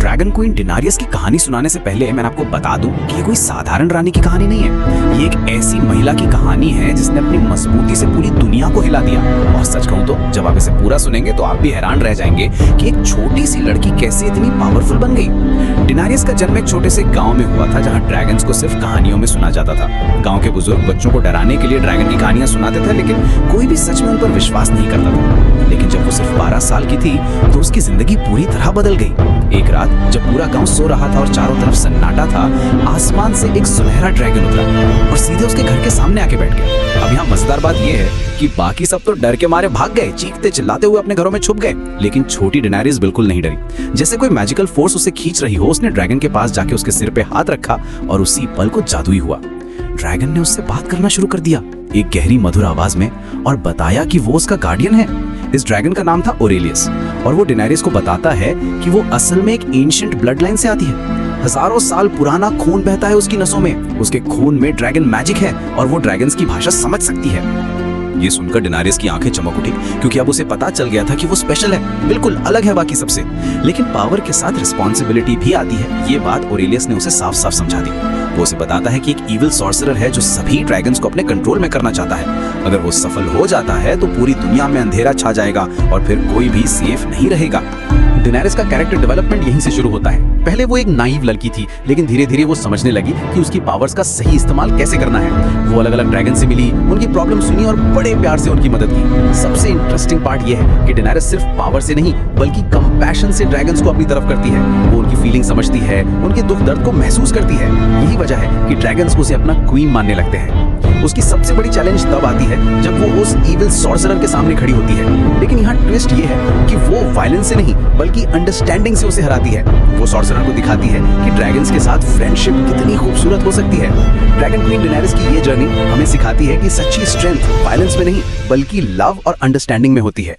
Dragon queen डेनारियस की कहानी सुनाने से पहले मैं आपको बता दूं कि ये कोई साधारण रानी की कहानी नहीं है। ये एक ऐसी महिला की कहानी है जिसने अपनी मजबूती से पूरी दुनिया को हिला दिया। और सच कहूं तो जब आप इसे पूरा सुनेंगे तो आप भी हैरान रह जाएंगे कि एक छोटी सी लड़की कैसे इतनी पावरफुल बन गई। डेनारियस का जन्म एक छोटे से गाँव में हुआ था जहाँ ड्रैगन्स को सिर्फ कहानियों में सुना जाता था। गाँव के बुजुर्ग बच्चों को डराने के लिए ड्रैगन की कहानियां सुनाते थे, लेकिन कोई भी सच में उन पर विश्वास नहीं करता था। लेकिन जब वो सिर्फ 12 साल की थी तो उसकी जिंदगी पूरी तरह बदल गई। एक रात जब पूरा गांव सो रहा था और चारों तरफ सन्नाटा था, आसमान से एक सुनहरा ड्रैगन उतरा और सीधे उसके घर के सामने आके बैठ गया। अब यहाँ मजेदार बात यह है कि बाकी सब तो डर के मारे भाग गए, चीखते चिल्लाते हुए अपने घरों में छुप गए, लेकिन छोटी डेनारियस बिल्कुल नहीं डरी। जैसे कोई मैजिकल फोर्स उसे खींच रही हो, उसने ड्रैगन के पास जाके उसके सिर पे हाथ रखा और उसी पल को जादुई हुआ। ड्रैगन ने उससे बात करना शुरू कर दिया, एक गहरी मधुर आवाज में, और बताया कि वो उसका गार्डियन है। इस ड्रैगन का नाम था ओरेलियस और वो डेनारियस को बताता है कि वो असल में एक एंशिएंट ब्लड लाइन से आती है। हजारों साल पुराना खून बहता है उसकी नसों में। उसके खून में ड्रैगन मैजिक है और वो ड्रैगन्स की भाषा समझ सकती है। ये सुनकर डेनारियस की आंखें चमक उठी, क्योंकि अब उसे पता चल गया था कि वो स्पेशल है, बिल्कुल अलग है बाकी सबसे। लेकिन पावर के साथ रिस्पॉन्सिबिलिटी भी आती है, ये बात ओरेलियस ने उसे साफ साफ समझा दी। वो उसे बताता है कि एक इविल सॉर्सरर है जो सभी ड्रैगन्स को अपने कंट्रोल में करना चाहता है। अगर वो सफल हो जाता है तो पूरी दुनिया में अंधेरा छा जाएगा और फिर कोई भी सेफ नहीं रहेगा। डेनारियस का कैरेक्टर डेवलपमेंट यहीं से शुरू होता है। पहले वो एक नाइव लड़की थी, लेकिन धीरे धीरे वो समझने लगी कि उसकी पावर्स का सही इस्तेमाल कैसे करना है। वो अलग अलग ड्रैगन से मिली, उनकी प्रॉब्लम सुनी और बड़े प्यार से उनकी मदद की। सबसे इंटरेस्टिंग पार्ट ये है कि डेनारियस सिर्फ पावर से नहीं बल्कि कंपैशन से ड्रैगन्स को अपनी तरफ करती है। वो उनकी फीलिंग समझती है, उनके दुख दर्द को महसूस करती है। यही वजह है कि ड्रैगन्स उसे अपना क्वीन मानने लगते हैं। उसकी सबसे बड़ी चैलेंज तब आती है जब वो उस इविल सॉर्सरर के सामने खड़ी होती है। लेकिन यहाँ ट्विस्ट ये है कि वो वायलेंस से नहीं बल्कि अंडरस्टैंडिंग से उसे हराती है। वो सॉर्सरर को दिखाती है कि ड्रैगन्स के साथ फ्रेंडशिप कितनी खूबसूरत हो सकती है। ड्रैगन क्वीन डेनारियस की ये जर्नी हमें सिखाती है कि सच्ची स्ट्रेंथ वायलेंस में नहीं बल्कि लव और अंडरस्टैंडिंग में होती है।